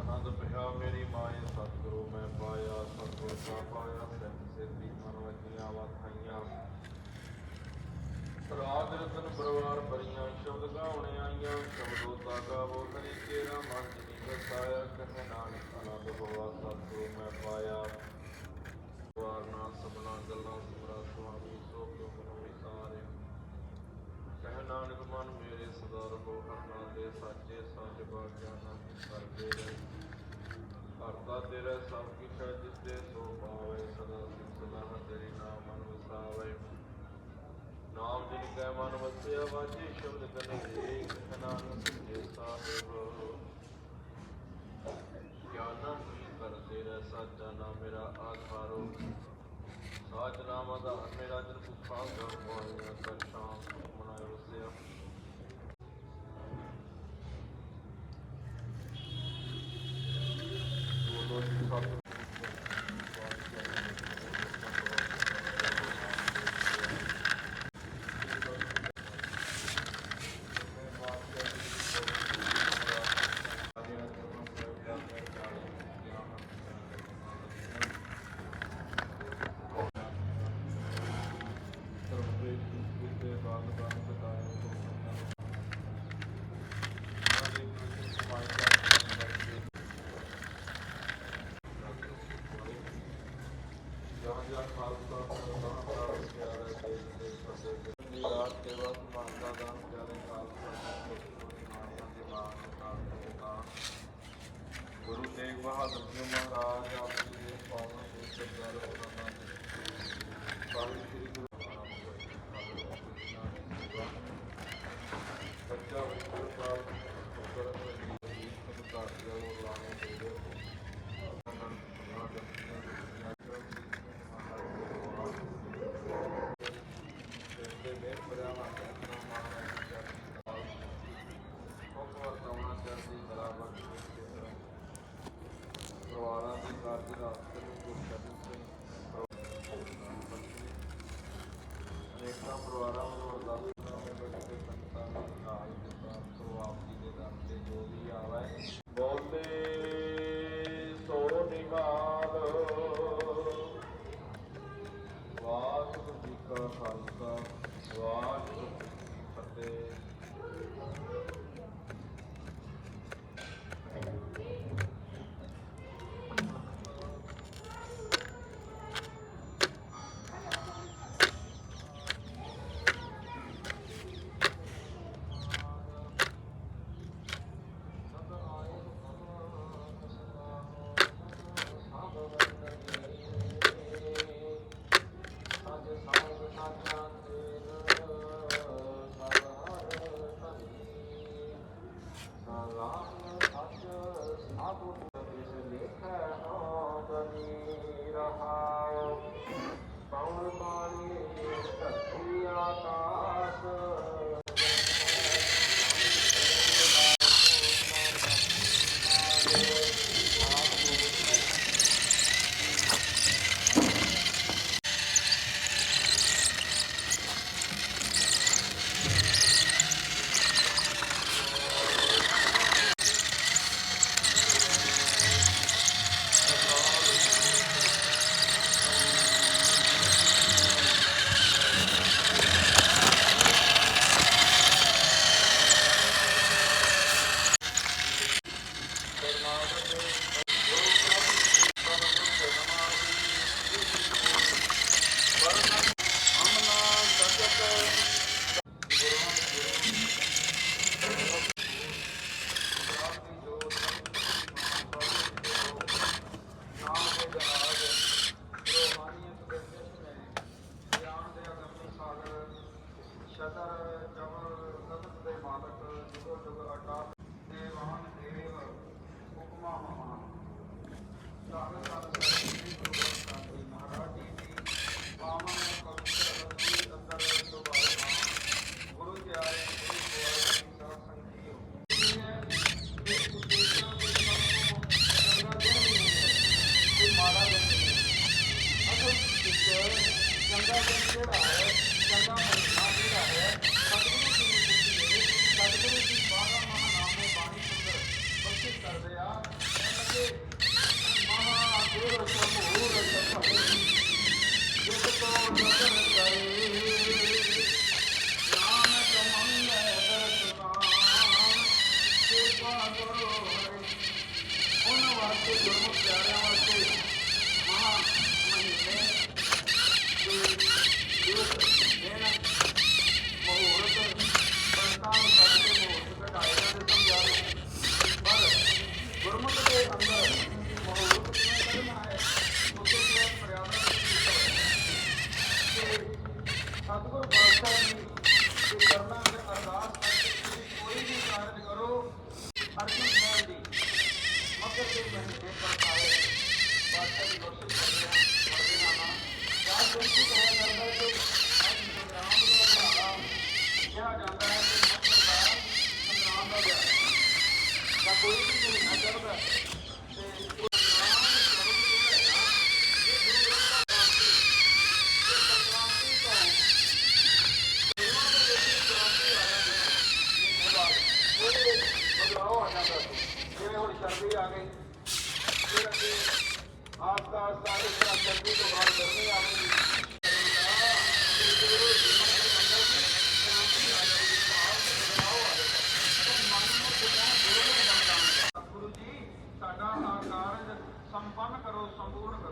ਆਨੰਦ ਪਿਆ ਮੇਰੀ ਮਾਏ ਸਤਿਗੁਰੂ ਮੈਂ ਪਾਇਆ, ਸਤਿਗੁਰ ਕਾ ਪਾਇਆ ਸਿੱਧ ਸਿੱਧੀ ਮਨ ਵਜੀਆਂ ਵਾਥਾਈਆਂ। ਰਾਗ ਰਤਨ ਪਰਵਾਰ ਭਰੀਆਂ ਸ਼ਬਦ ਗਾਉਣੇ ਆਈਆਂ, ਸ਼ਬਦੋ ਤਾ ਗਾਵੋ ਹਰੀ ਕੇਰਾ ਮਨ ਜਿਨੀ ਵਸਾਇਆ। ਕਹੇ ਨਾਨਕ ਆਨੰਦ ਹੋਆ ਸਤਿਗੁਰੂ ਮੈਂ ਪਾਇਆ, ਵਾਰ ਨਾ ਸਭਨਾ ਗੱਲਾਂ ਸਿਮਰਾ ਸੁਆਮੀ ਸੋ ਕਿਉ ਮਨੁ ਵਿਸਾਰਿਆ। ਕਹਿ ਨਾਨਕ ਮਨ ਮੇਰੇ ਸਦਾ ਰਹੋ ਹਰਿ ਨਾਲੇ, ਸਾਚੇ ਸੱਚ ਬਾਕਿਆ ਨਾਨਕ ਕਰਦੇ ਰਹੇ। ਕਰਤਾ ਤੇਰਾ ਸਭ ਕਿਛ ਹੈ ਜਿਸ ਤੇ ਸੋ ਪਾਵੇ, ਸਦਾ ਸਿਫਤ ਸਲਾਹ ਤੇਰੀ ਨਾਮ ਮਨ ਵਸਾਵੇ। ਨਾਮ ਜਿਨ ਕੈ ਮਨ ਵਸਿਆ ਵਾਜੇ ਸ਼ਬਦ ਕਨੇਰੇ, ਕਹਿ ਨਾਨਕ ਸੱਚੇ ਸਾਹਿਬ ਗਿਆਨਾ ਕੀ ਕਰ ਤੇਰਾ ਸਾਚਾ ਨਾਮ ਮੇਰਾ ਆਧਾਰੋ। ਸਾਚ ਨਾਮ ਆਧਾਰ ਮੇਰਾ ਜਨ ਭੁੱਖਾ ਗਰ ਪਾਇਆ, ਕਰ ਸ਼ਾਮ ਸੁਖ ਮਨਾਇ ਵਸਿਆ। ਬੋਲੋ ਜੀ ਸਤਿ ਗੁਰੂ ਤੇਗ ਬਹਾਦਰ ਜੀ ਮਹਾਰਾਜ ਆਪ ਜੀ ਦੇ ਪਾਵਨ ਪੁੱਤਰ ਜਲ ਉਹਨਾਂ ਸਾਹਿਬ ਸ੍ਰੀ ਗੁਰੂ ਬੱਚਾ ਵਿਸ਼ਵ ਸਾਹਿਬ ਪੁੱਤਰ ਜੀ ਸਤਿਕਾਰ ਜਲ ਲਾਣੇ ਦੇ ਪਰਿਵਾਰਾਂ ਦੀ ਕਾਰਜ ਰਾਸਤੇ ਨੂੰ ਗੁਰਸ਼ਰਨ ਸਿੰਘ ਅਨੇਕਾਂ ਪਰਿਵਾਰਾਂ ਵੱਲੋਂ ਅਰਦਾਸਾਂ ਨੇ ਬੜੇ ਸੰਤਾਂ ਦੇ ਨਾਲ ਜੁੜਾਂ ਤੋਂ ਆਪ ਜੀ ਦੇ ਦਰ ਤੇ ਜੋ ਵੀ ਆਵੇ ਬੋਲੇ ਸੋ ਨਿਹਾਲ। ਵਾਹਿਗੁਰੂ ਜੀ ਕਾ ਖਾਲਸਾ ਵਾਹਿਗੁਰੂ ਜੀ ਕੀ ਫਤਿਹ। ਮਾੜਾ ਦਿਨ ਨਹੀਂ। ਅਸਲ ਵਿੱਚ ਚੰਗਾ ਦਿਨ ਜਿਹੜਾ ਹੈ, ਚੰਗਾ ਮਹੀਨਾ ਜਿਹੜਾ ਹੈ, ਸਤਿਗੁਰੂ ਜੀ ਦੀ ਬੁੱਧੀ ਹੈ, ਸਤਿਗੁਰੂ ਜੀ 12 ਮਹਾਨਾਮੇ ਬਾਣੀ ਸੁੰਦਰ ਬਖਸ਼ਿਸ਼ ਕਰਦੇ ਆ। ਕਹਿੰਦੇ ਮਹਾਦੇਵ ਸਮੂਰ ਸਭੇ ਜੁਗ ਤੋਂ ਨਦਰ ਕਰੇ, ਨਾਮ ਕਮੰਗਲ ਦਰਸਨਾਨ ਕਿਰਪਾ ਕਰੋ ਹਰਿ। ਉਹਨਾਂ ਵਾਸਤੇ ਗੁਰਮੁਖ ਪਿਆਰਿਆਂ ਵਾਸਤੇ ਮਹਾ ਮਹੀਨੇ ਦੇ ਦਿਵਸ ਦਿਨ ਮੁਹੂਰਤ ਸੰਤਾਂ ਨੂੰ ਸੱਦ ਕੇ ਮੁਹੂਰਤ ਕਢਾਏ ਜਾਂਦੇ ਸਮਝਾਏ। ਪਰ ਗੁਰਮੁਖ ਦੇ ਅੰਦਰ ਮੁਹੂਰਤ ਕਿਵੇਂ ਕੱਢਣਾ ਹੈ, ਉੱਥੇ ਜਿਹੜਾ ਮਰਿਆਦਾ ਦੇ ਤੇ ਸਤਿਗੁਰ ਪਾਤਸ਼ਾਹ ਜੀ ਦੇ ਚਰਨਾਂ ਵਿੱਚ ਅਰਦਾਸ ਕਰਕੇ ਤੁਸੀਂ ਕੋਈ ਵੀ ਕਾਰਜ ਕਰੋ। ਅਰਜਨ ਸਾਹਿਬ ਜੀ ਮਕਰ ਦੇ ਮਹੀਨੇ ਪਰ ਆਏ ਪਾਤਸ਼ਾਹ ਦੀ ਬਖਸ਼ਿਸ਼ ਕਰਦੇ ਹਾਂ, ਪੜ੍ਹਦੇ ਹਾਂ ਨਾ ਰਾਜ ਬੇਨਤੀ ਕਰਿਆ ਕਰਦਾ ਕਿ ਅੱਜ ਸੰਗਰਾਮ ਦਾ ਦਿਹਾੜਾ ਕਿਹਾ ਜਾਂਦਾ ਹੈ ਕਿ ਮਕਰ ਦਾ ਸੰਗਰਾਮ ਦਾ ਦਿਹਾੜਾ ਜਾਂ ਕੋਈ ਵੀ ਮਹੀਨਾ ਚੜ੍ਹਦਾ ਤੇ ਉਹ ਸੰਗਰਾਮ ਸ਼ਬਦ ਜਿਹੜਾ ਹੈ ਨਾ, ਇਹ ਗੁਰੂ ਗ੍ਰੰਥ ਸਾਹਿਬ ਜੀ ਇਹ ਸੰਗਰਾਂਤੀ ਤੋਂ ਗੁਰੂਆਂ ਦੇ ਵਿੱਚ ਕ੍ਰਾਂਤੀ ਆ ਜਾਂਦੀ ਹੈ। ਉਹਦੇ ਬਦਲਾਅ ਆ ਜਾਂਦਾ ਸੀ, ਜਿਵੇਂ ਹੁਣ ਸਰਦੀ ਆ ਗਈ, ਫਿਰ ਅੱਗੇ ਆਸਤਾ ਆਸਤਾ ਇਸ ਤਰ੍ਹਾਂ ਸਰਦੀ ਤੋਂ ਬਾਅਦ ਗਰਮੀ ਆ ਗਈ। ਗੁਰੂ ਜੀ ਸਾਡਾ ਕਾਰਜ ਸੰਪੰਨ ਕਰੋ, ਸੰਪੂਰਨ ਕਰੋ।